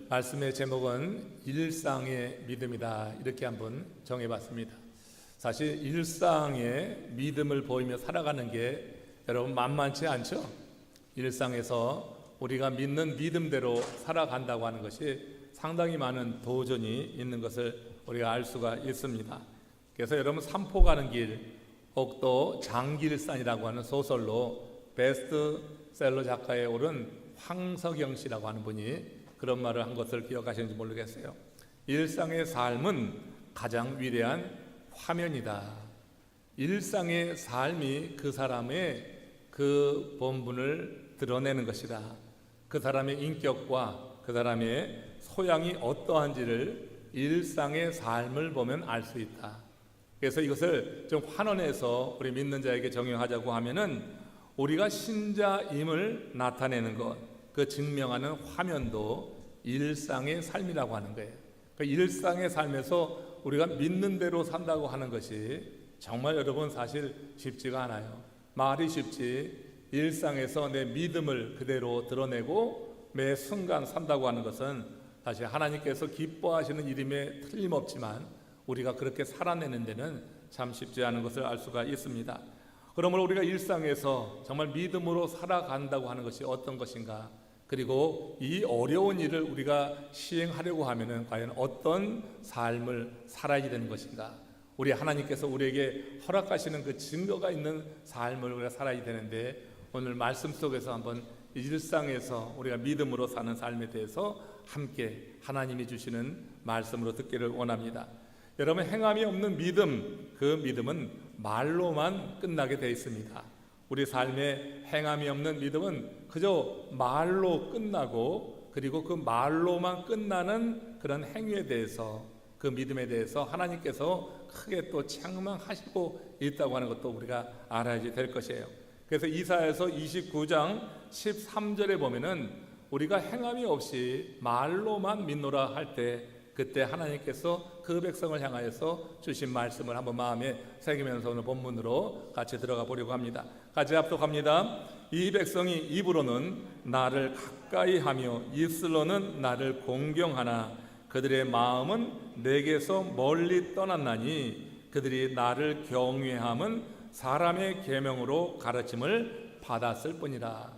말씀의 제목은 일상의 믿음이다, 이렇게 한번 정해봤습니다. 사실 일상의 믿음을 보이며 살아가는 게 여러분 만만치 않죠? 일상에서 우리가 믿는 믿음대로 살아간다고 하는 것이 상당히 많은 도전이 있는 것을 우리가 알 수가 있습니다. 그래서 여러분 산포 가는 길, 혹 또 장길산이라고 하는 소설로 베스트셀러 작가에 오른 황석영 씨라고 하는 분이 그런 말을 한 것을 기억하시는지 모르겠어요. 일상의 삶은 가장 위대한 화면이다. 일상의 삶이 그 사람의 그 본분을 드러내는 것이다. 그 사람의 인격과 그 사람의 소양이 어떠한지를 일상의 삶을 보면 알 수 있다. 그래서 이것을 좀 환원해서 우리 믿는 자에게 적용하자고 하면은 우리가 신자임을 나타내는 것, 그 증명하는 화면도 일상의 삶이라고 하는 거예요. 그 일상의 삶에서 우리가 믿는 대로 산다고 하는 것이 정말 여러분 사실 쉽지가 않아요. 말이 쉽지 일상에서 내 믿음을 그대로 드러내고 매 순간 산다고 하는 것은 사실 하나님께서 기뻐하시는 일임에 틀림없지만 우리가 그렇게 살아내는 데는 참 쉽지 않은 것을 알 수가 있습니다. 그러므로 우리가 일상에서 정말 믿음으로 살아간다고 하는 것이 어떤 것인가, 그리고 이 어려운 일을 우리가 시행하려고 하면은 과연 어떤 삶을 살아야 되는 것인가, 우리 하나님께서 우리에게 허락하시는 그 증거가 있는 삶을 우리가 살아야 되는데, 오늘 말씀 속에서 한번 일상에서 우리가 믿음으로 사는 삶에 대해서 함께 하나님이 주시는 말씀으로 듣기를 원합니다. 여러분, 행함이 없는 믿음, 그 믿음은 말로만 끝나게 되어 있습니다. 우리 삶에 행함이 없는 믿음은 그저 말로 끝나고, 그리고 그 말로만 끝나는 그런 행위에 대해서, 그 믿음에 대해서 하나님께서 크게 또 책망하시고 있다고 하는 것도 우리가 알아야 될 것이에요. 그래서 이사야서 29장 13절에 보면은 우리가 행함이 없이 말로만 믿노라 할 때, 그때 하나님께서 그 백성을 향하여서 주신 말씀을 한번 마음에 새기면서 오늘 본문으로 같이 들어가 보려고 합니다. 같이 합독합니다. 이 백성이 입으로는 나를 가까이 하며 입술로는 나를 공경하나 그들의 마음은 내게서 멀리 떠났나니 그들이 나를 경외함은 사람의 계명으로 가르침을 받았을 뿐이라.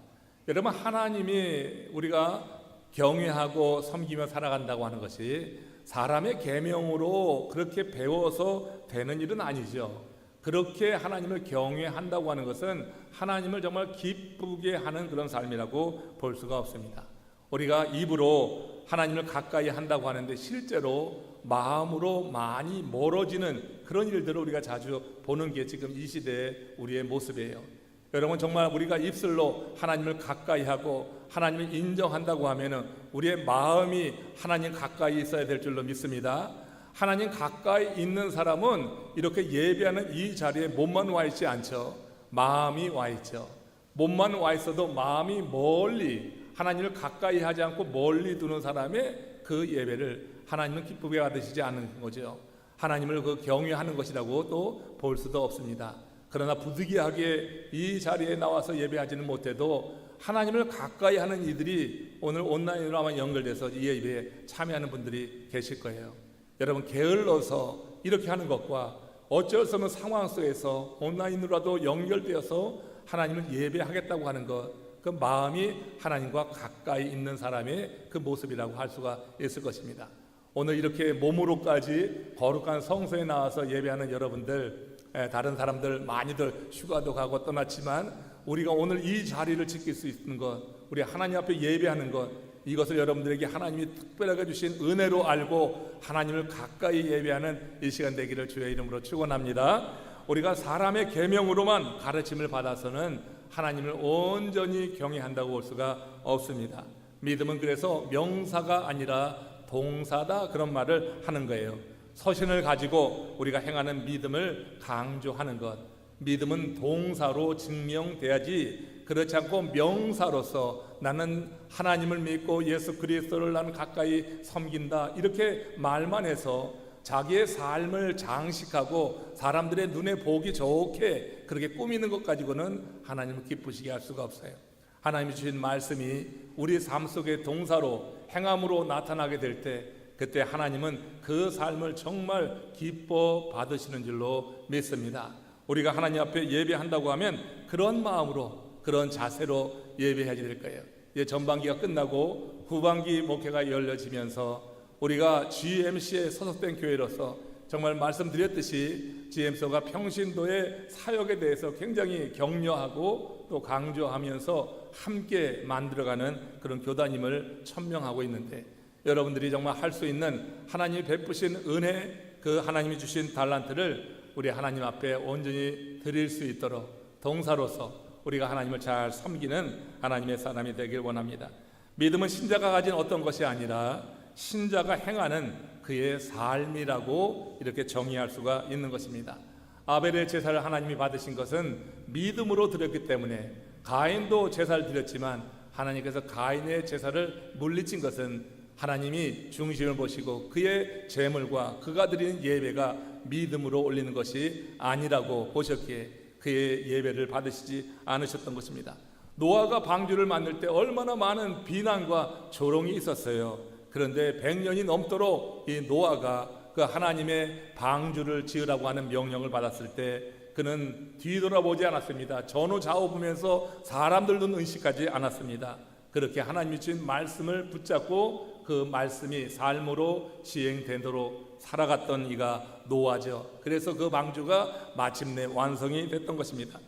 여러분, 하나님이 우리가 경외하고 섬기며 살아간다고 하는 것이 사람의 계명으로 그렇게 배워서 되는 일은 아니죠. 그렇게 하나님을 경외한다고 하는 것은 하나님을 정말 기쁘게 하는 그런 삶이라고 볼 수가 없습니다. 우리가 입으로 하나님을 가까이 한다고 하는데 실제로 마음으로 많이 멀어지는 그런 일들을 우리가 자주 보는 게 지금 이 시대의 우리의 모습이에요. 여러분, 정말 우리가 입술로 하나님을 가까이 하고 하나님을 인정한다고 하면은 우리의 마음이 하나님 가까이 있어야 될 줄로 믿습니다. 하나님 가까이 있는 사람은 이렇게 예배하는 이 자리에 몸만 와 있지 않죠. 마음이 와 있죠. 몸만 와 있어도 마음이 멀리, 하나님을 가까이 하지 않고 멀리 두는 사람의 그 예배를 하나님은 기쁘게 받으시지 않는 거죠. 하나님을 그 경외하는 것이라고 또 볼 수도 없습니다. 그러나 부득이하게 이 자리에 나와서 예배하지는 못해도 하나님을 가까이 하는 이들이 오늘 온라인으로 아마 연결돼서 이 예배에 참여하는 분들이 계실 거예요. 여러분, 게을러서 이렇게 하는 것과 어쩔 수 없는 상황 속에서 온라인으로라도 연결되어서 하나님을 예배하겠다고 하는 것, 그 마음이 하나님과 가까이 있는 사람의 그 모습이라고 할 수가 있을 것입니다. 오늘 이렇게 몸으로까지 거룩한 성소에 나와서 예배하는 여러분들, 다른 사람들 많이들 휴가도 가고 떠났지만 우리가 오늘 이 자리를 지킬 수 있는 것, 우리 하나님 앞에 예배하는 것, 이것을 여러분들에게 하나님이 특별하게 주신 은혜로 알고 하나님을 가까이 예배하는 이 시간 되기를 주의 이름으로 축원합니다. 우리가 사람의 계명으로만 가르침을 받아서는 하나님을 온전히 경외한다고 볼 수가 없습니다. 믿음은 그래서 명사가 아니라 동사다, 그런 말을 하는 거예요. 서신을 가지고 우리가 행하는 믿음을 강조하는 것, 믿음은 동사로 증명돼야지, 그렇지 않고 명사로서 나는 하나님을 믿고 예수 그리스도를 나는 가까이 섬긴다, 이렇게 말만 해서 자기의 삶을 장식하고 사람들의 눈에 보기 좋게 그렇게 꾸미는 것 가지고는 하나님을 기쁘시게 할 수가 없어요. 하나님이 주신 말씀이 우리 삶 속의 동사로 행함으로 나타나게 될 때, 그때 하나님은 그 삶을 정말 기뻐 받으시는 줄로 믿습니다. 우리가 하나님 앞에 예배한다고 하면 그런 마음으로, 그런 자세로 예배해야 될 거예요. 이제 전반기가 끝나고 후반기 목회가 열려지면서 우리가 GMC에 소속된 교회로서 정말 말씀드렸듯이 GMC가 평신도의 사역에 대해서 굉장히 격려하고 또 강조하면서 함께 만들어가는 그런 교단임을 천명하고 있는데, 여러분들이 정말 할 수 있는 하나님이 베푸신 은혜, 그 하나님이 주신 달란트를 우리 하나님 앞에 온전히 드릴 수 있도록 동사로서 우리가 하나님을 잘 섬기는 하나님의 사람이 되길 원합니다. 믿음은 신자가 가진 어떤 것이 아니라 신자가 행하는 그의 삶이라고 이렇게 정의할 수가 있는 것입니다. 아벨의 제사를 하나님이 받으신 것은 믿음으로 드렸기 때문에, 가인도 제사를 드렸지만 하나님께서 가인의 제사를 물리친 것은 하나님이 중심을 보시고 그의 제물과 그가 드리는 예배가 믿음으로 올리는 것이 아니라고 보셨기에 그의 예배를 받으시지 않으셨던 것입니다. 노아가 방주를 만들 때 얼마나 많은 비난과 조롱이 있었어요. 그런데 100년이 넘도록 이 노아가 그 하나님의 방주를 지으라고 하는 명령을 받았을 때 그는 뒤돌아보지 않았습니다. 전후좌우 보면서 사람들 눈 의식하지 않았습니다. 그렇게 하나님이 주신 말씀을 붙잡고 그 말씀이 삶으로 시행되도록 살아갔던 이가 노아죠. 그래서 그 방주가 마침내 완성이 됐던 것입니다.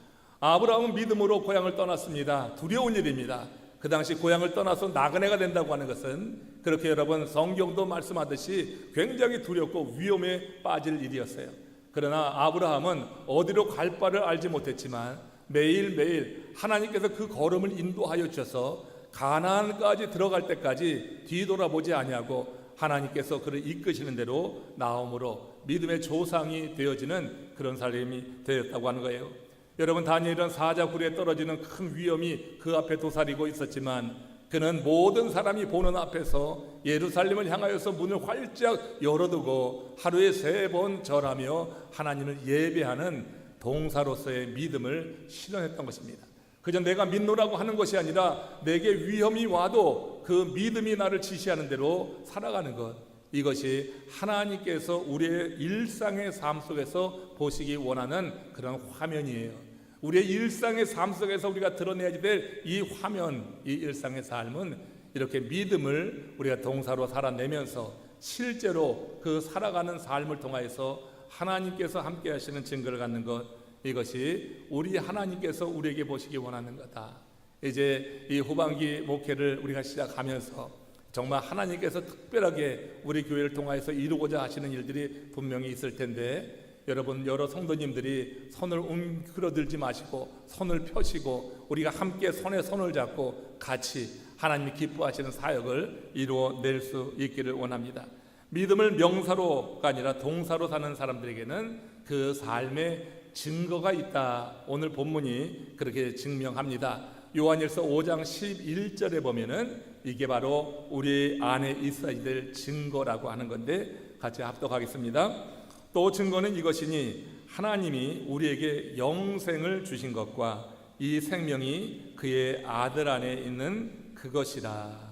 아브라함은 믿음으로 고향을 떠났습니다. 두려운 일입니다. 그 당시 고향을 떠나서 나그네가 된다고 하는 것은, 그렇게 여러분 성경도 말씀하듯이 굉장히 두렵고 위험에 빠질 일이었어요. 그러나 아브라함은 어디로 갈 바를 알지 못했지만 매일매일 하나님께서 그 걸음을 인도하여 주셔서 가나안까지 들어갈 때까지 뒤돌아보지 아니하고 하나님께서 그를 이끄시는 대로 나옴으로 믿음의 조상이 되어지는 그런 삶이 되었다고 하는 거예요. 여러분, 다니엘은 사자굴에 떨어지는 큰 위험이 그 앞에 도사리고 있었지만 그는 모든 사람이 보는 앞에서 예루살렘을 향하여서 문을 활짝 열어두고 하루에 3번 절하며 하나님을 예배하는 동사로서의 믿음을 실현했던 것입니다. 그저 내가 믿노라고 하는 것이 아니라 내게 위험이 와도 그 믿음이 나를 지시하는 대로 살아가는 것, 이것이 하나님께서 우리의 일상의 삶 속에서 보시기 원하는 그런 화면이에요. 우리의 일상의 삶 속에서 우리가 드러내야 될 이 화면, 이 일상의 삶은 이렇게 믿음을 우리가 동사로 살아내면서 실제로 그 살아가는 삶을 통하여서 하나님께서 함께 하시는 증거를 갖는 것, 이것이 우리 하나님께서 우리에게 보시기 원하는 거다. 이제 이 후반기 목회를 우리가 시작하면서 정말 하나님께서 특별하게 우리 교회를 통하여서 이루고자 하시는 일들이 분명히 있을 텐데, 여러분 여러 성도님들이 손을 웅크러들지 마시고 손을 펴시고 우리가 함께 손에 손을 잡고 같이 하나님이 기뻐하시는 사역을 이루어낼 수 있기를 원합니다. 믿음을 명사로가 아니라 동사로 사는 사람들에게는 그 삶의 증거가 있다. 오늘 본문이 그렇게 증명합니다. 요한일서 5장 11절에 보면은 이게 바로 우리 안에 있어야 될 증거라고 하는 건데, 같이 합독하겠습니다. 또 증거는 이것이니 하나님이 우리에게 영생을 주신 것과 이 생명이 그의 아들 안에 있는 그것이라.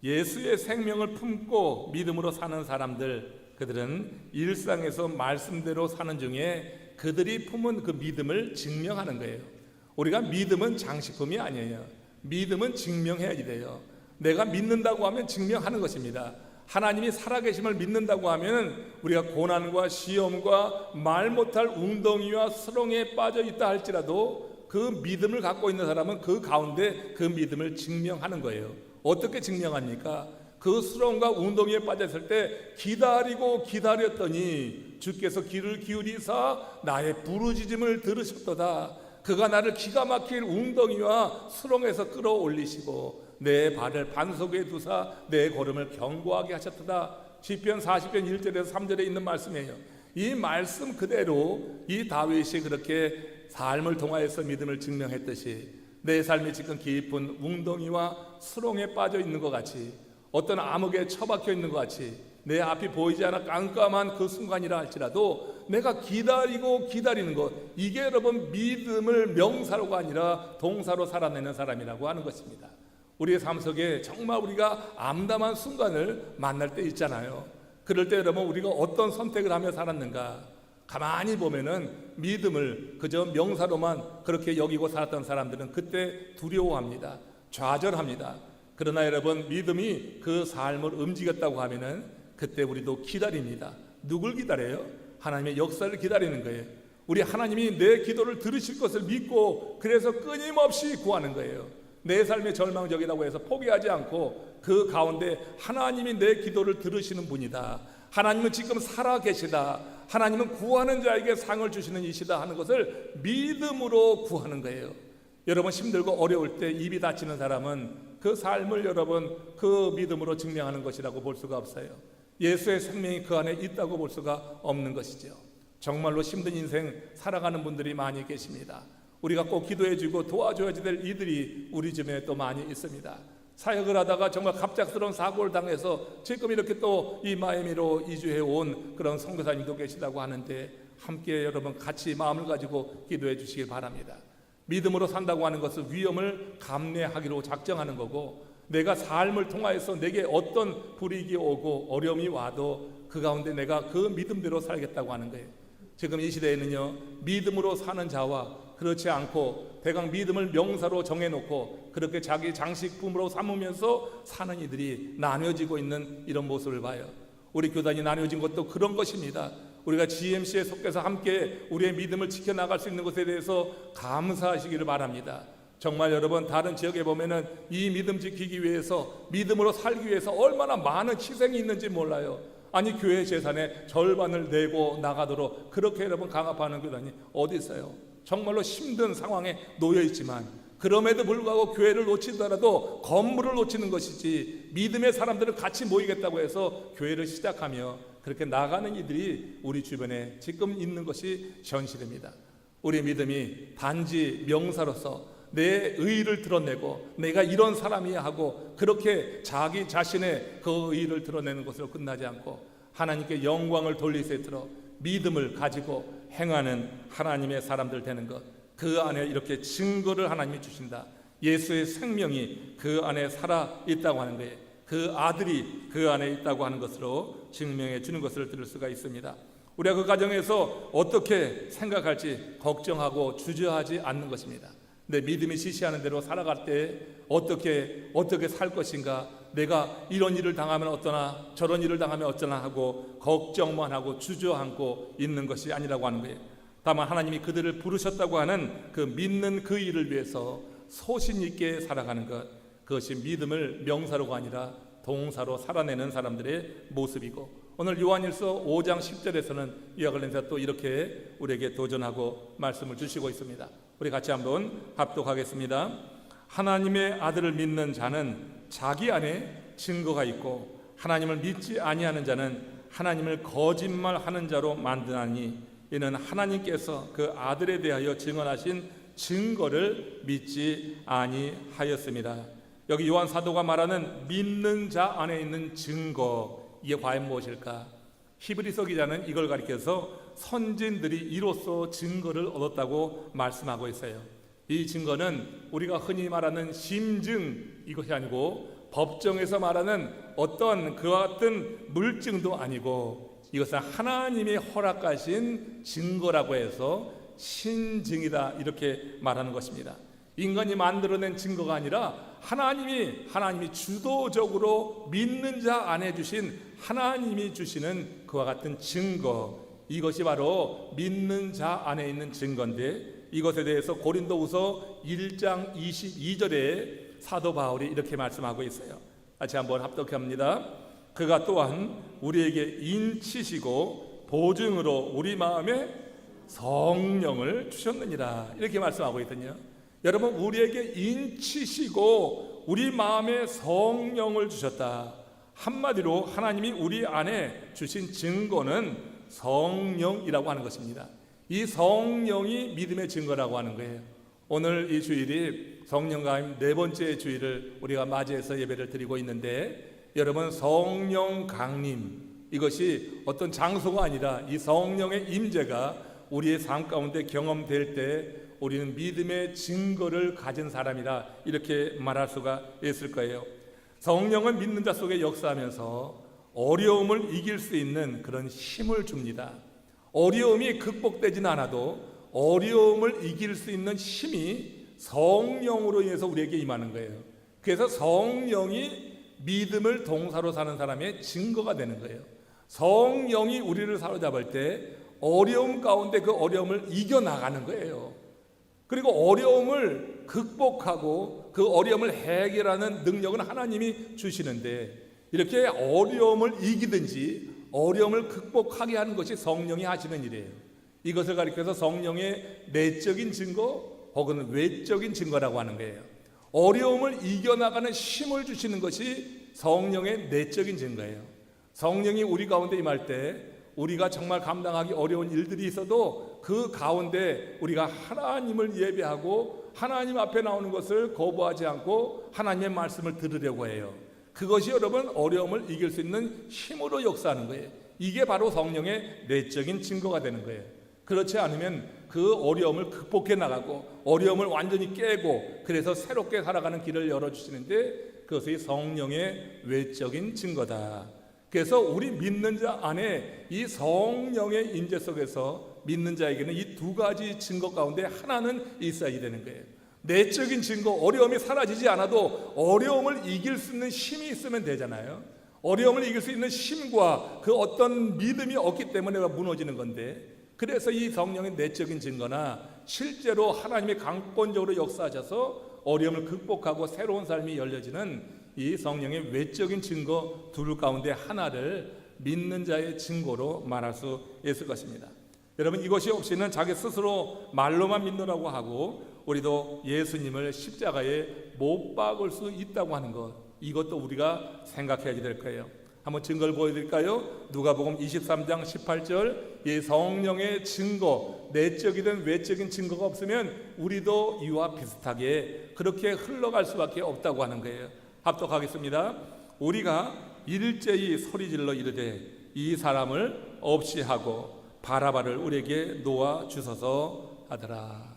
예수의 생명을 품고 믿음으로 사는 사람들, 그들은 일상에서 말씀대로 사는 중에 그들이 품은 그 믿음을 증명하는 거예요. 우리가 믿음은 장식품이 아니에요. 믿음은 증명해야지 돼요. 내가 믿는다고 하면 증명하는 것입니다. 하나님이 살아계심을 믿는다고 하면 우리가 고난과 시험과 말 못할 웅덩이와 수렁에 빠져 있다 할지라도 그 믿음을 갖고 있는 사람은 그 가운데 그 믿음을 증명하는 거예요. 어떻게 증명합니까? 그 수렁과 웅덩이에 빠졌을 때 기다리고 기다렸더니 주께서 귀를 기울이사 나의 부르짖음을 들으셨도다. 그가 나를 기가 막힐 웅덩이와 수렁에서 끌어올리시고 내 발을 반석에 두사 내 걸음을 견고하게 하셨도다. 시편 40편 1절에서 3절에 있는 말씀이에요. 이 말씀 그대로 이 다윗이 그렇게 삶을 통하여서 믿음을 증명했듯이 내 삶이 지금 깊은 웅덩이와 수렁에 빠져 있는 것 같이, 어떤 암흑에 처박혀 있는 것 같이 내 앞이 보이지 않아 깜깜한 그 순간이라 할지라도 내가 기다리고 기다리는 것, 이게 여러분 믿음을 명사로가 아니라 동사로 살아내는 사람이라고 하는 것입니다. 우리의 삶 속에 정말 우리가 암담한 순간을 만날 때 있잖아요. 그럴 때 여러분 우리가 어떤 선택을 하며 살았는가? 가만히 보면은 믿음을 그저 명사로만 그렇게 여기고 살았던 사람들은 그때 두려워합니다. 좌절합니다. 그러나 여러분 믿음이 그 삶을 움직였다고 하면은 그때 우리도 기다립니다. 누굴 기다려요? 하나님의 역사를 기다리는 거예요. 우리 하나님이 내 기도를 들으실 것을 믿고 그래서 끊임없이 구하는 거예요. 내 삶의 절망적이라고 해서 포기하지 않고 그 가운데 하나님이 내 기도를 들으시는 분이다. 하나님은 지금 살아 계시다. 하나님은 구하는 자에게 상을 주시는 이시다 하는 것을 믿음으로 구하는 거예요. 여러분 힘들고 어려울 때 입이 닫히는 사람은 그 삶을 여러분 그 믿음으로 증명하는 것이라고 볼 수가 없어요. 예수의 생명이 그 안에 있다고 볼 수가 없는 것이죠. 정말로 힘든 인생 살아가는 분들이 많이 계십니다. 우리가 꼭 기도해주고 도와줘야 될 이들이 우리 주변에 또 많이 있습니다. 사역을 하다가 정말 갑작스러운 사고를 당해서 지금 이렇게 또 이 마이애미로 이주해 온 그런 선교사님도 계시다고 하는데 함께 여러분 같이 마음을 가지고 기도해 주시길 바랍니다. 믿음으로 산다고 하는 것은 위험을 감내하기로 작정하는 거고, 내가 삶을 통하여서 내게 어떤 불이익이 오고 어려움이 와도 그 가운데 내가 그 믿음대로 살겠다고 하는 거예요. 지금 이 시대에는요, 믿음으로 사는 자와 그렇지 않고 대강 믿음을 명사로 정해놓고 그렇게 자기 장식품으로 삼으면서 사는 이들이 나뉘어지고 있는 이런 모습을 봐요. 우리 교단이 나뉘어진 것도 그런 것입니다. 우리가 GMC에 속해서 함께 우리의 믿음을 지켜나갈 수 있는 것에 대해서 감사하시기를 바랍니다. 정말 여러분 다른 지역에 보면은 이 믿음 지키기 위해서, 믿음으로 살기 위해서 얼마나 많은 희생이 있는지 몰라요. 아니 교회 재산의 절반을 내고 나가도록 그렇게 여러분 강압하는 교단이 어디 있어요? 정말로 힘든 상황에 놓여 있지만 그럼에도 불구하고 교회를 놓치더라도 건물을 놓치는 것이지, 믿음의 사람들은 같이 모이겠다고 해서 교회를 시작하며 그렇게 나가는 이들이 우리 주변에 지금 있는 것이 현실입니다. 우리 믿음이 단지 명사로서 내 의의를 드러내고 내가 이런 사람이야 하고 그렇게 자기 자신의 그 의의를 드러내는 것으로 끝나지 않고 하나님께 영광을 돌리세트로 믿음을 가지고 행하는 하나님의 사람들 되는 것, 그 안에 이렇게 증거를 하나님이 주신다. 예수의 생명이 그 안에 살아 있다고 하는 거예요. 그 아들이 그 안에 있다고 하는 것으로 증명해 주는 것을 들을 수가 있습니다. 우리가 그 가정에서 어떻게 생각할지 걱정하고 주저하지 않는 것입니다. 내 믿음이 지시하는 대로 살아갈 때 어떻게 살 것인가, 내가 이런 일을 당하면 어떠나 저런 일을 당하면 어쩌나 하고 걱정만 하고 주저앉고 있는 것이 아니라고 하는 거예요. 다만 하나님이 그들을 부르셨다고 하는 그 믿는 그 일을 위해서 소신 있게 살아가는 것, 그것이 믿음을 명사로가 아니라 동사로 살아내는 사람들의 모습이고, 오늘 요한일서 5장 10절에서는 이와 관련해서 또 이렇게 우리에게 도전하고 말씀을 주시고 있습니다. 우리 같이 한번 합독하겠습니다. 하나님의 아들을 믿는 자는 자기 안에 증거가 있고 하나님을 믿지 아니하는 자는 하나님을 거짓말하는 자로 만드나니 이는 하나님께서 그 아들에 대하여 증언하신 증거를 믿지 아니하였습니다. 여기 요한 사도가 말하는 믿는 자 안에 있는 증거, 이게 과연 무엇일까? 히브리서 기자는 이걸 가리켜서 선진들이 이로써 증거를 얻었다고 말씀하고 있어요. 이 증거는 우리가 흔히 말하는 심증, 이것이 아니고 법정에서 말하는 어떤 그와 같은 물증도 아니고 이것은 하나님이 허락하신 증거라고 해서 신증이다, 이렇게 말하는 것입니다. 인간이 만들어낸 증거가 아니라 하나님이 주도적으로 믿는 자 안에 주신, 하나님이 주시는 그와 같은 증거, 이것이 바로 믿는 자 안에 있는 증거인데, 이것에 대해서 고린도후서 1장 22절에 사도 바울이 이렇게 말씀하고 있어요. 같이 한번 합독합니다. 그가 또한 우리에게 인치시고 보증으로 우리 마음에 성령을 주셨느니라, 이렇게 말씀하고 있거든요. 여러분, 우리에게 인치시고 우리 마음에 성령을 주셨다. 한마디로 하나님이 우리 안에 주신 증거는 성령이라고 하는 것입니다. 이 성령이 믿음의 증거라고 하는 거예요. 오늘 이 주일이 성령 강림 4번째 주일을 우리가 맞이해서 예배를 드리고 있는데, 여러분 성령 강림, 이것이 어떤 장소가 아니라 이 성령의 임재가 우리의 삶 가운데 경험될 때 우리는 믿음의 증거를 가진 사람이라 이렇게 말할 수가 있을 거예요. 성령은 믿는 자 속에 역사하면서 어려움을 이길 수 있는 그런 힘을 줍니다. 어려움이 극복되지는 않아도 어려움을 이길 수 있는 힘이 성령으로 인해서 우리에게 임하는 거예요. 그래서 성령이 믿음을 동사로 사는 사람의 증거가 되는 거예요. 성령이 우리를 사로잡을 때 어려움 가운데 그 어려움을 이겨나가는 거예요. 그리고 어려움을 극복하고 그 어려움을 해결하는 능력은 하나님이 주시는데, 이렇게 어려움을 이기든지 어려움을 극복하게 하는 것이 성령이 하시는 일이에요. 이것을 가리켜서 성령의 내적인 증거 혹은 외적인 증거라고 하는 거예요. 어려움을 이겨나가는 힘을 주시는 것이 성령의 내적인 증거예요. 성령이 우리 가운데 임할 때 우리가 정말 감당하기 어려운 일들이 있어도 그 가운데 우리가 하나님을 예배하고 하나님 앞에 나오는 것을 거부하지 않고 하나님의 말씀을 들으려고 해요. 그것이 여러분 어려움을 이길 수 있는 힘으로 역사하는 거예요. 이게 바로 성령의 내적인 증거가 되는 거예요. 그렇지 않으면 그 어려움을 극복해 나가고 어려움을 완전히 깨고 그래서 새롭게 살아가는 길을 열어주시는데 그것이 성령의 외적인 증거다. 그래서 우리 믿는 자 안에 이 성령의 임재 속에서 믿는 자에게는 이 두 가지 증거 가운데 하나는 있어야 되는 거예요. 내적인 증거, 어려움이 사라지지 않아도 어려움을 이길 수 있는 힘이 있으면 되잖아요. 어려움을 이길 수 있는 힘과 그 어떤 믿음이 없기 때문에 무너지는 건데, 그래서 이 성령의 내적인 증거나 실제로 하나님이 강권적으로 역사하셔서 어려움을 극복하고 새로운 삶이 열려지는 이 성령의 외적인 증거 둘 가운데 하나를 믿는 자의 증거로 말할 수 있을 것입니다. 여러분, 이것이 없이는 자기 스스로 말로만 믿노라고 하고 우리도 예수님을 십자가에 못 박을 수 있다고 하는 것, 이것도 우리가 생각해야 될 거예요. 한번 증거를 보여드릴까요? 누가복음 23장 18절, 이 성령의 증거, 내적이든 외적인 증거가 없으면 우리도 이와 비슷하게 그렇게 흘러갈 수밖에 없다고 하는 거예요. 합독하겠습니다. 우리가 일제히 소리질러 이르되 이 사람을 없이 하고 바라바를 우리에게 놓아 주소서 하더라.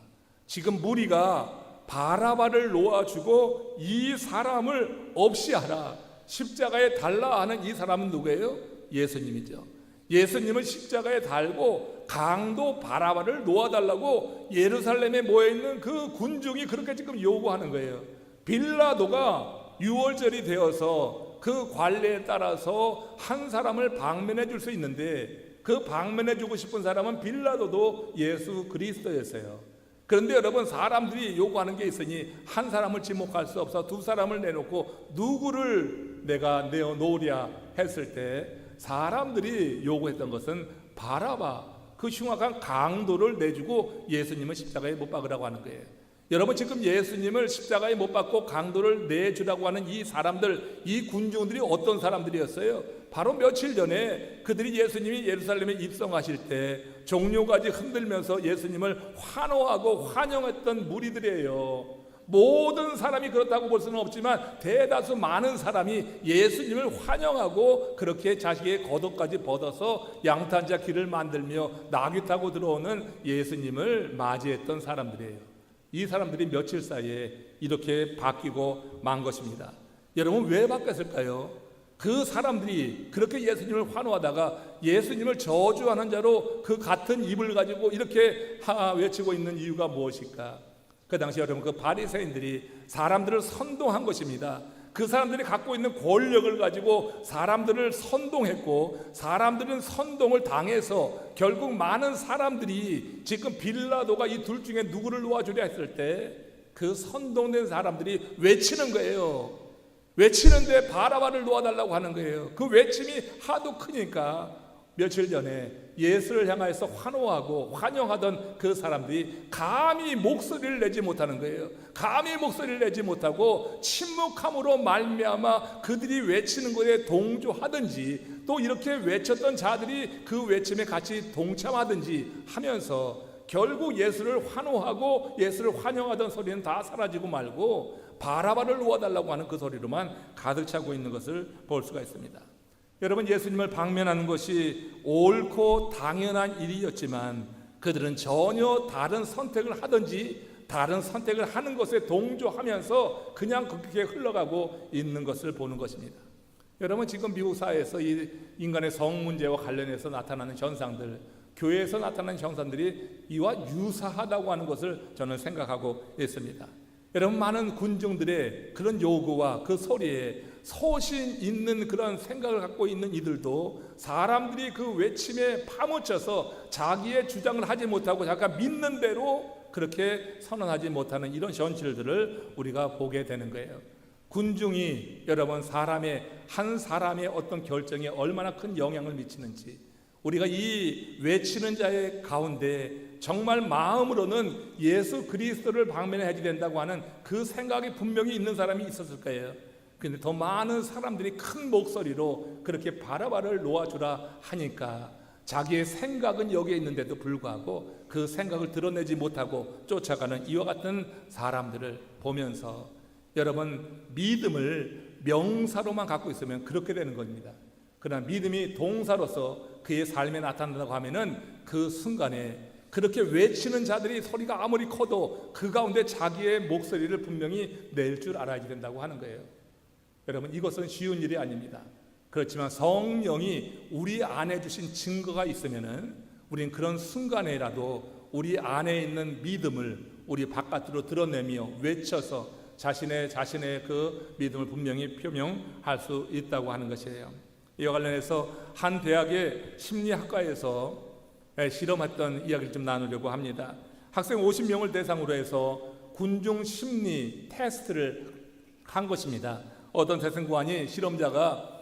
지금 무리가 바라바를 놓아주고 이 사람을 없이 하라, 십자가에 달라 하는 이 사람은 누구예요? 예수님이죠. 예수님을 십자가에 달고 강도 바라바를 놓아달라고 예루살렘에 모여있는 그 군중이 그렇게 지금 요구하는 거예요. 빌라도가 6월절이 되어서 그 관례에 따라서 한 사람을 방면해 줄 수 있는데 그 방면해 주고 싶은 사람은 빌라도도 예수 그리스도였어요. 그런데 여러분, 사람들이 요구하는 게 있으니 한 사람을 지목할 수 없어 두 사람을 내놓고 누구를 내가 내어놓으랴 했을 때 사람들이 요구했던 것은 바라바, 그 흉악한 강도를 내주고 예수님을 십자가에 못 박으라고 하는 거예요. 여러분, 지금 예수님을 십자가에 못 박고 강도를 내주라고 하는 이 사람들, 이 군중들이 어떤 사람들이었어요? 바로 며칠 전에 그들이 예수님이 예루살렘에 입성하실 때 종려가지 흔들면서 예수님을 환호하고 환영했던 무리들이에요. 모든 사람이 그렇다고 볼 수는 없지만 대다수 많은 사람이 예수님을 환영하고 그렇게 자식의 겉옷까지 벗어서 양탄자 길을 만들며 나귀 타고 들어오는 예수님을 맞이했던 사람들이에요. 이 사람들이 며칠 사이에 이렇게 바뀌고 만 것입니다. 여러분, 왜 바뀌었을까요? 그 사람들이 그렇게 예수님을 환호하다가 예수님을 저주하는 자로 그 같은 입을 가지고 이렇게 외치고 있는 이유가 무엇일까? 그 당시 여러분, 그 바리새인들이 사람들을 선동한 것입니다. 그 사람들이 갖고 있는 권력을 가지고 사람들을 선동했고 사람들은 선동을 당해서 결국 많은 사람들이 지금 빌라도가 이 둘 중에 누구를 놓아주려 했을 때 그 선동된 사람들이 외치는 거예요. 외치는데 바라바를 놓아달라고 하는 거예요. 그 외침이 하도 크니까 며칠 전에 예수를 향해서 환호하고 환영하던 그 사람들이 감히 목소리를 내지 못하는 거예요. 감히 목소리를 내지 못하고 침묵함으로 말미암아 그들이 외치는 것에 동조하든지 또 이렇게 외쳤던 자들이 그 외침에 같이 동참하든지 하면서 결국 예수를 환호하고 예수를 환영하던 소리는 다 사라지고 말고 바라바를 놓아달라고 하는 그 소리로만 가득 차고 있는 것을 볼 수가 있습니다. 여러분, 예수님을 방면하는 것이 옳고 당연한 일이었지만 그들은 전혀 다른 선택을 하든지 다른 선택을 하는 것에 동조하면서 그냥 그렇게 흘러가고 있는 것을 보는 것입니다. 여러분, 지금 미국 사회에서 이 인간의 성 문제와 관련해서 나타나는 현상들, 교회에서 나타나는 현상들이 이와 유사하다고 하는 것을 저는 생각하고 있습니다. 여러분, 많은 군중들의 그런 요구와 그 소리에 소신 있는 그런 생각을 갖고 있는 이들도 사람들이 그 외침에 파묻혀서 자기의 주장을 하지 못하고 잠깐 믿는 대로 그렇게 선언하지 못하는 이런 현실들을 우리가 보게 되는 거예요. 군중이 여러분 한 사람의 어떤 결정에 얼마나 큰 영향을 미치는지, 우리가 이 외치는 자의 가운데 정말 마음으로는 예수 그리스도를 방면해야 된다고 하는 그 생각이 분명히 있는 사람이 있었을 거예요. 그런데 더 많은 사람들이 큰 목소리로 그렇게 바라바를 놓아주라 하니까 자기의 생각은 여기에 있는데도 불구하고 그 생각을 드러내지 못하고 쫓아가는 이와 같은 사람들을 보면서 여러분, 믿음을 명사로만 갖고 있으면 그렇게 되는 겁니다. 그러나 믿음이 동사로서 그의 삶에 나타난다고 하면은 그 순간에 그렇게 외치는 자들이 소리가 아무리 커도 그 가운데 자기의 목소리를 분명히 낼 줄 알아야 된다고 하는 거예요. 여러분, 이것은 쉬운 일이 아닙니다. 그렇지만 성령이 우리 안에 주신 증거가 있으면은 우리는 그런 순간에라도 우리 안에 있는 믿음을 우리 바깥으로 드러내며 외쳐서 자신의 그 믿음을 분명히 표명할 수 있다고 하는 것이에요. 이와 관련해서 한 대학의 심리학과에서 실험했던 이야기를 좀 나누려고 합니다. 학생 50명을 대상으로 해서 군중 심리 테스트를 한 것입니다. 어떤 태생관이 실험자가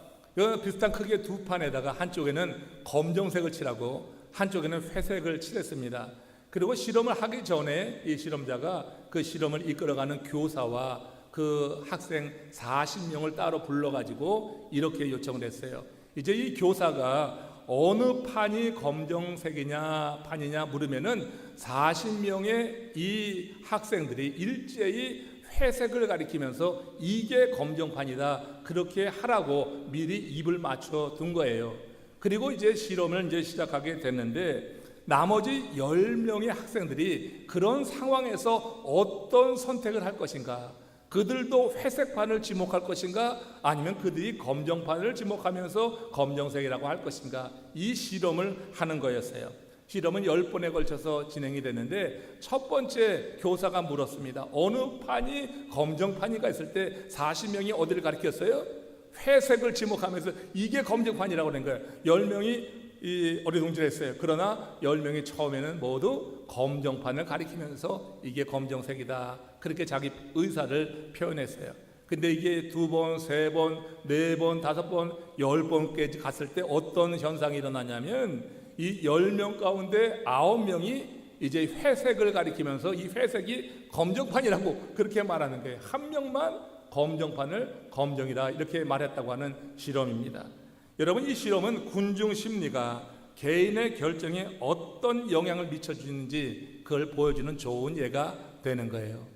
비슷한 크기의 두 판에다가 한쪽에는 검정색을 칠하고 한쪽에는 회색을 칠했습니다. 그리고 실험을 하기 전에 이 실험자가 그 실험을 이끌어가는 교사와 그 학생 40명을 따로 불러가지고 이렇게 요청을 했어요. 이제 이 교사가 어느 판이 검정색이냐 판이냐 물으면은 40명의 이 학생들이 일제히 회색을 가리키면서 이게 검정판이다 그렇게 하라고 미리 입을 맞춰 둔 거예요. 그리고 이제 실험을 이제 시작하게 됐는데 나머지 10명의 학생들이 그런 상황에서 어떤 선택을 할 것인가, 그들도 회색판을 지목할 것인가 아니면 그들이 검정판을 지목하면서 검정색이라고 할 것인가, 이 실험을 하는 거였어요. 실험은 10번에 걸쳐서 진행이 됐는데 첫 번째 교사가 물었습니다. 어느 판이 검정판이가 있을 때 40명이 어디를 가리켰어요? 회색을 지목하면서 이게 검정판이라고 된 거예요. 10명이 어리둥절했어요. 그러나 10명이 처음에는 모두 검정판을 가리키면서 이게 검정색이다 그렇게 자기 의사를 표현했어요. 근데 이게 2번, 3번, 4번, 5번, 10번까지 갔을 때 어떤 현상이 일어나냐면 이 10명 가운데 9명이 이제 회색을 가리키면서 이 회색이 검정판이라고 그렇게 말하는 거예요. 한 명만 검정판을 검정이다 이렇게 말했다고 하는 실험입니다. 여러분, 이 실험은 군중 심리가 개인의 결정에 어떤 영향을 미쳐주는지 그걸 보여주는 좋은 예가 되는 거예요.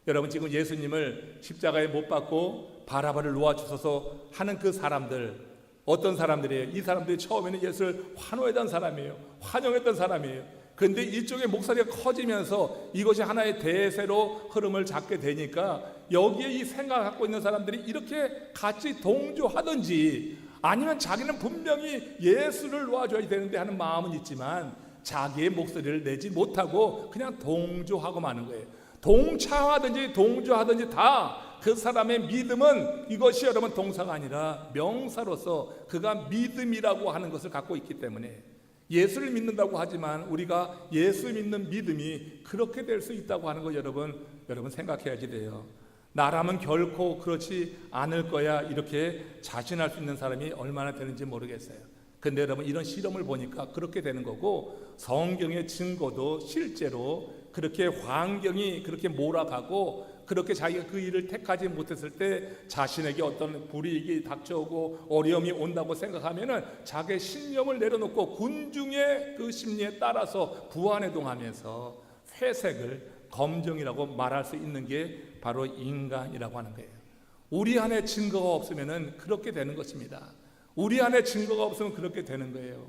여러분, 지금 예수님을 십자가에 못 박고 바라바를 놓아주셔서 하는 그 사람들, 어떤 사람들이에요? 이 사람들이 처음에는 예수를 환호했던 사람이에요. 환영했던 사람이에요. 그런데 이쪽에 목소리가 커지면서 이것이 하나의 대세로 흐름을 잡게 되니까 여기에 이 생각을 갖고 있는 사람들이 이렇게 같이 동조하든지 아니면 자기는 분명히 예수를 놓아줘야 되는데 하는 마음은 있지만 자기의 목소리를 내지 못하고 그냥 동조하고 마는 거예요. 동차하든지 동조하든지 다 그 사람의 믿음은 이것이 여러분 동사가 아니라 명사로서 그가 믿음이라고 하는 것을 갖고 있기 때문에 예수를 믿는다고 하지만 우리가 예수 믿는 믿음이 그렇게 될 수 있다고 하는 거 여러분 생각해야지 돼요. 나라면 결코 그렇지 않을 거야 이렇게 자신할 수 있는 사람이 얼마나 되는지 모르겠어요. 근데 여러분, 이런 실험을 보니까 그렇게 되는 거고 성경의 증거도 실제로 그렇게 환경이 그렇게 몰아가고 그렇게 자기가 그 일을 택하지 못했을 때 자신에게 어떤 불이익이 닥쳐오고 어려움이 온다고 생각하면은 자기의 신념을 내려놓고 군중의 그 심리에 따라서 부안해동하면서 회색을 검정이라고 말할 수 있는 게 바로 인간이라고 하는 거예요. 우리 안에 증거가 없으면은 그렇게 되는 것입니다. 우리 안에 증거가 없으면 그렇게 되는 거예요.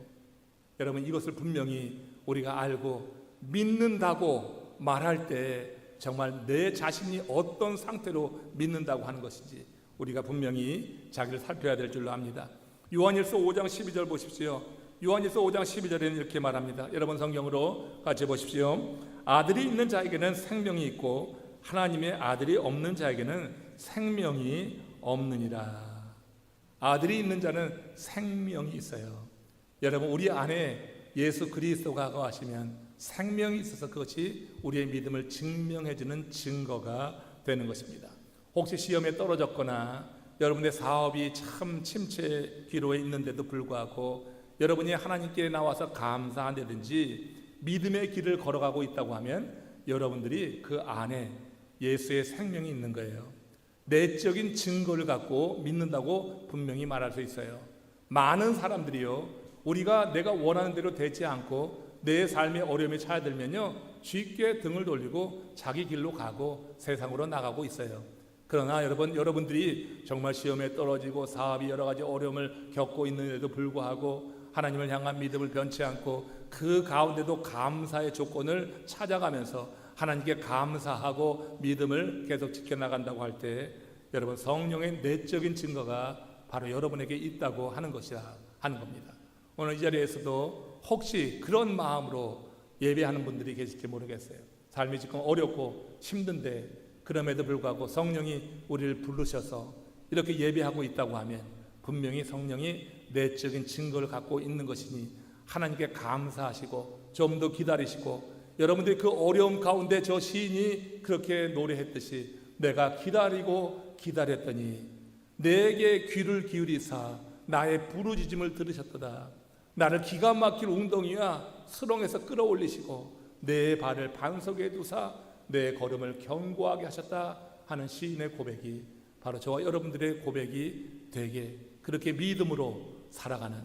여러분, 이것을 분명히 우리가 알고 믿는다고 말할 때 정말 내 자신이 어떤 상태로 믿는다고 하는 것인지 우리가 분명히 자기를 살펴야 될 줄로 압니다. 요한일서 5장 12절 보십시오. 요한일서 5장 12절에는 이렇게 말합니다. 여러분 성경으로 같이 보십시오. 아들이 있는 자에게는 생명이 있고 하나님의 아들이 없는 자에게는 생명이 없느니라. 아들이 있는 자는 생명이 있어요. 여러분, 우리 안에 예수 그리스도가 거하시면 생명이 있어서 그것이 우리의 믿음을 증명해주는 증거가 되는 것입니다. 혹시 시험에 떨어졌거나 여러분의 사업이 참 침체 기로에 있는데도 불구하고 여러분이 하나님께 나와서 감사한다든지 믿음의 길을 걸어가고 있다고 하면 여러분들이 그 안에 예수의 생명이 있는 거예요. 내적인 증거를 갖고 믿는다고 분명히 말할 수 있어요. 많은 사람들이요, 우리가 내가 원하는 대로 되지 않고 내 삶의 어려움에 차들면요 쉽게 등을 돌리고 자기 길로 가고 세상으로 나가고 있어요. 그러나 여러분들이 정말 시험에 떨어지고 사업이 여러 가지 어려움을 겪고 있는데도 불구하고 하나님을 향한 믿음을 변치 않고 그 가운데도 감사의 조건을 찾아가면서 하나님께 감사하고 믿음을 계속 지켜나간다고 할 때 여러분, 성령의 내적인 증거가 바로 여러분에게 있다고 하는 것이라 하는 겁니다. 오늘 이 자리에서도 혹시 그런 마음으로 예배하는 분들이 계실지 모르겠어요. 삶이 지금 어렵고 힘든데 그럼에도 불구하고 성령이 우리를 부르셔서 이렇게 예배하고 있다고 하면 분명히 성령이 내적인 증거를 갖고 있는 것이니 하나님께 감사하시고 좀 더 기다리시고, 여러분들이 그 어려움 가운데 저 시인이 그렇게 노래했듯이 내가 기다리고 기다렸더니 내게 귀를 기울이사 나의 부르짖음을 들으셨도다. 나를 기가 막힐 웅덩이와 수렁에서 끌어올리시고 내 발을 반석에 두사 내 걸음을 견고하게 하셨다 하는 시인의 고백이 바로 저와 여러분들의 고백이 되게, 그렇게 믿음으로 살아가는,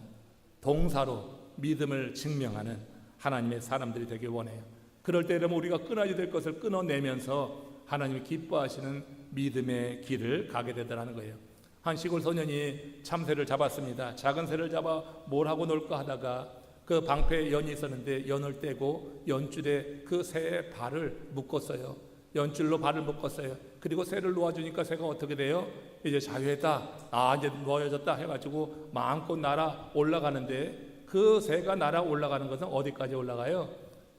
동사로 믿음을 증명하는 하나님의 사람들이 되길 원해요. 그럴 때 여러분, 우리가 끊어야 될 것을 끊어내면서 하나님이 기뻐하시는 믿음의 길을 가게 되더라는 거예요. 한 시골 소년이 참새를 잡았습니다. 작은 새를 잡아 뭘 하고 놀까 하다가 그 방패에 연이 있었는데 연을 떼고 연줄에 그 새의 발을 묶었어요. 연줄로 발을 묶었어요. 그리고 새를 놓아주니까 새가 어떻게 돼요? 이제 자유했다, 이제 놓아졌다 해가지고 마음껏 날아 올라가는데, 그 새가 날아 올라가는 것은 어디까지 올라가요?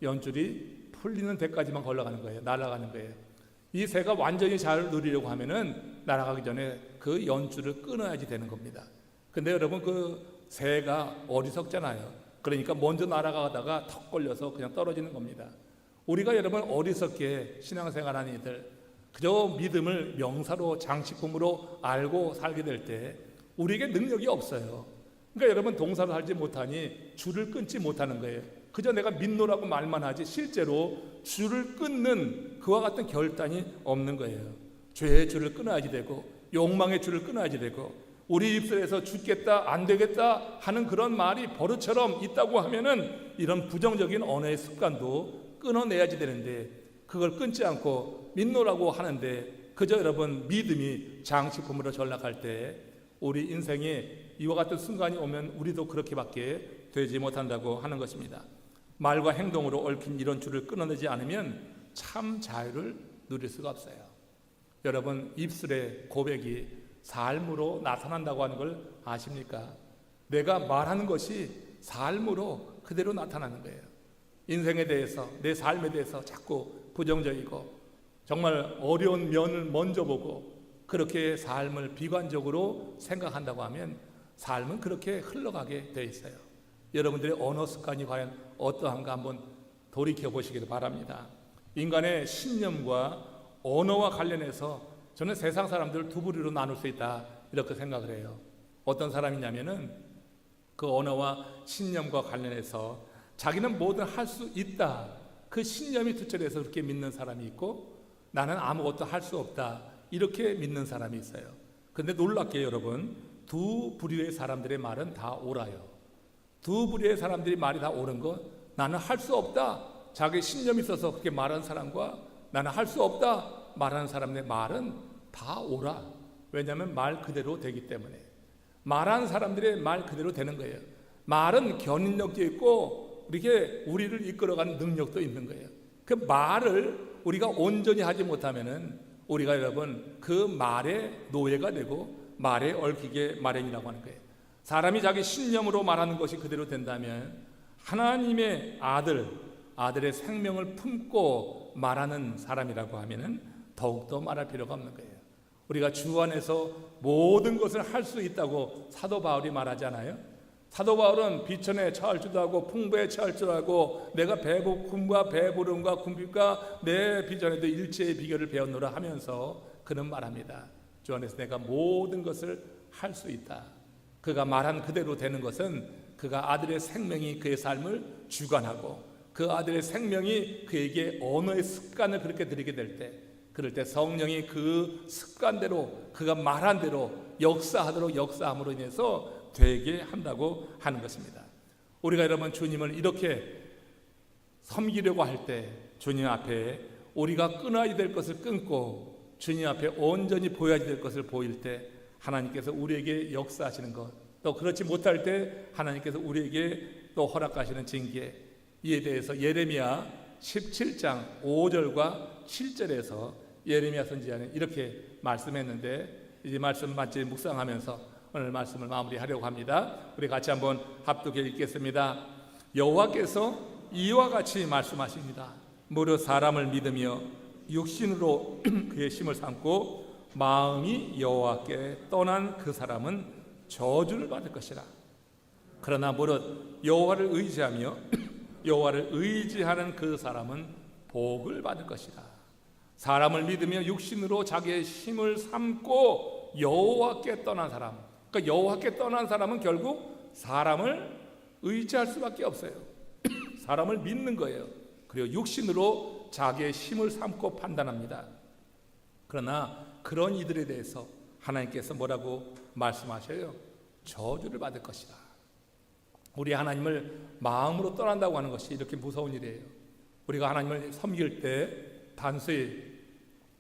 연줄이 풀리는 데까지만 올라가는 거예요. 날아가는 거예요. 이 새가 완전히 잘 누리려고 하면은 날아가기 전에 그 연줄을 끊어야지 되는 겁니다. 근데 여러분, 그 새가 어리석잖아요. 그러니까 먼저 날아가다가 턱 걸려서 그냥 떨어지는 겁니다. 우리가 여러분 어리석게 신앙생활하는 이들, 그저 믿음을 명사로 장식품으로 알고 살게 될 때 우리에게 능력이 없어요. 그러니까 여러분, 동사로 살지 못하니 줄을 끊지 못하는 거예요. 그저 내가 믿노라고 말만 하지 실제로 줄을 끊는 그와 같은 결단이 없는 거예요. 죄의 줄을 끊어야지 되고 욕망의 줄을 끊어야지 되고, 우리 입술에서 죽겠다, 안 되겠다 하는 그런 말이 버릇처럼 있다고 하면은 이런 부정적인 언어의 습관도 끊어내야지 되는데, 그걸 끊지 않고 믿노라고 하는데 그저 여러분 믿음이 장식품으로 전락할 때 우리 인생에 이와 같은 순간이 오면 우리도 그렇게밖에 되지 못한다고 하는 것입니다. 말과 행동으로 얽힌 이런 줄을 끊어내지 않으면 참 자유를 누릴 수가 없어요. 여러분, 입술의 고백이 삶으로 나타난다고 하는 걸 아십니까? 내가 말하는 것이 삶으로 그대로 나타나는 거예요. 인생에 대해서, 내 삶에 대해서 자꾸 부정적이고 정말 어려운 면을 먼저 보고 그렇게 삶을 비관적으로 생각한다고 하면 삶은 그렇게 흘러가게 돼 있어요. 여러분들의 언어 습관이 과연 어떠한가 한번 돌이켜 보시기를 바랍니다. 인간의 신념과 언어와 관련해서 저는 세상 사람들을 두 부류로 나눌 수 있다, 이렇게 생각을 해요. 어떤 사람이냐면은 그 언어와 신념과 관련해서 자기는 뭐든 할 수 있다, 그 신념이 투철해서 그렇게 믿는 사람이 있고, 나는 아무것도 할 수 없다, 이렇게 믿는 사람이 있어요. 그런데 놀랍게 여러분, 두 부류의 사람들의 말은 다 옳아요. 두 부류의 사람들이 말이 다 옳은 건, 나는 할 수 없다, 자기 신념이 있어서 그렇게 말하는 사람과 나는 할 수 없다 말하는 사람의 말은 다 옳아. 왜냐하면 말 그대로 되기 때문에. 말하는 사람들의 말 그대로 되는 거예요. 말은 견인력도 있고 이렇게 우리를 이끌어가는 능력도 있는 거예요. 그 말을 우리가 온전히 하지 못하면은 우리가 여러분 그 말의 노예가 되고 말에 얽히게 마련이라고 하는 거예요. 사람이 자기 신념으로 말하는 것이 그대로 된다면 하나님의 아들의 생명을 품고 말하는 사람이라고 하면은 더욱더 말할 필요가 없는 거예요. 우리가 주 안에서 모든 것을 할 수 있다고 사도 바울이 말하잖아요. 사도 바울은 비천에 처할 줄도 하고 풍부에 처할 줄도 하고 내가 배고픔과 배부름과 궁핍과 내 비전에도 일체의 비결을 배웠노라 하면서 그는 말합니다. 주 안에서 내가 모든 것을 할 수 있다. 그가 말한 그대로 되는 것은 그가 아들의 생명이 그의 삶을 주관하고 그 아들의 생명이 그에게 언어의 습관을 그렇게 들이게 될 때, 그럴 때 성령이 그 습관대로 그가 말한 대로 역사하도록 역사함으로 인해서 되게 한다고 하는 것입니다. 우리가 여러분 주님을 이렇게 섬기려고 할 때 주님 앞에 우리가 끊어야 될 것을 끊고 주님 앞에 온전히 보여야 될 것을 보일 때 하나님께서 우리에게 역사하시는 것, 또 그렇지 못할 때 하나님께서 우리에게 또 허락하시는 징계, 이에 대해서 예레미야 17장 5절과 7절에서 예레미야 선지자는 이렇게 말씀했는데, 이 말씀 마치 묵상하면서 오늘 말씀을 마무리하려고 합니다. 우리 같이 한번 합독해 읽겠습니다. 여호와께서 이와 같이 말씀하십니다. 무릇 사람을 믿으며 육신으로 그의 힘을 삼고 마음이 여호와께 떠난 그 사람은 저주를 받을 것이라. 그러나 무릇 여호와를 의지하며 여호와를 의지하는 그 사람은 복을 받을 것이라. 사람을 믿으며 육신으로 자기의 힘을 삼고 여호와께 떠난 사람, 그러니까 여호와께 떠난 사람은 결국 사람을 의지할 수밖에 없어요. 사람을 믿는 거예요. 그리고 육신으로 자기의 힘을 삼고 판단합니다. 그러나 그런 이들에 대해서 하나님께서 뭐라고 말씀하셔요? 저주를 받을 것이다. 우리 하나님을 마음으로 떠난다고 하는 것이 이렇게 무서운 일이에요. 우리가 하나님을 섬길 때 단수의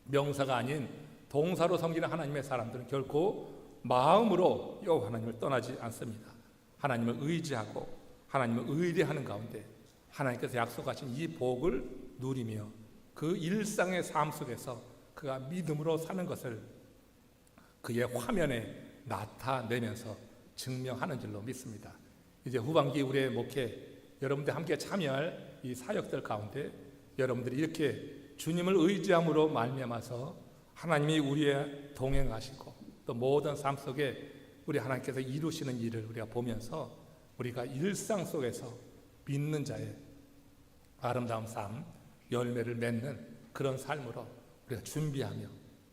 명사가 아닌 동사로 섬기는 하나님의 사람들은 결코 마음으로 여호와 하나님을 떠나지 않습니다. 하나님을 의지하고 하나님을 의뢰하는 가운데 하나님께서 약속하신 이 복을 누리며 그 일상의 삶 속에서 그가 믿음으로 사는 것을 그의 화면에 나타내면서 증명하는 줄로 믿습니다. 이제 후반기 우리의 목회, 여러분들 함께 참여할 이 사역들 가운데 여러분들이 이렇게 주님을 의지함으로 말미암아서 하나님이 우리의 동행하시고 또 모든 삶 속에 우리 하나님께서 이루시는 일을 우리가 보면서 우리가 일상 속에서 믿는 자의 아름다운 삶, 열매를 맺는 그런 삶으로 우리가 준비하며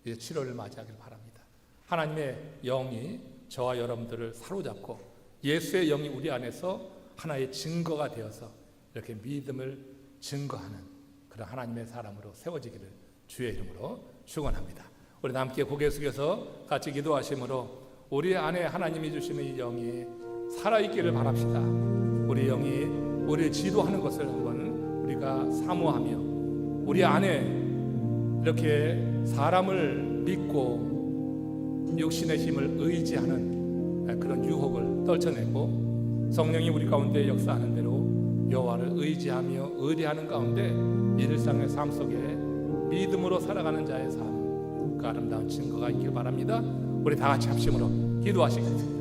이제 7월을 맞이하길 바랍니다. 하나님의 영이 저와 여러분들을 사로잡고 예수의 영이 우리 안에서 하나의 증거가 되어서 이렇게 믿음을 증거하는 그런 하나님의 사람으로 세워지기를 주의 이름으로 축원합니다. 우리 함께 고개 숙여서 같이 기도하심으로 우리 안에 하나님이 주시는 이 영이 살아있기를 바랍시다. 우리 영이 우리를 지도하는 것을 한번 우리가 사모하며 우리 안에 이렇게 사람을 믿고 육신의 힘을 의지하는 그런 유혹을 떨쳐내고 성령이 우리 가운데 역사하는 대로 여호와를 의지하며 의뢰하는 가운데 일상의 삶 속에 믿음으로 살아가는 자의 삶, 그 아름다운 증거가 있길 바랍니다. 우리 다 같이 합심으로 기도하시겠습니다.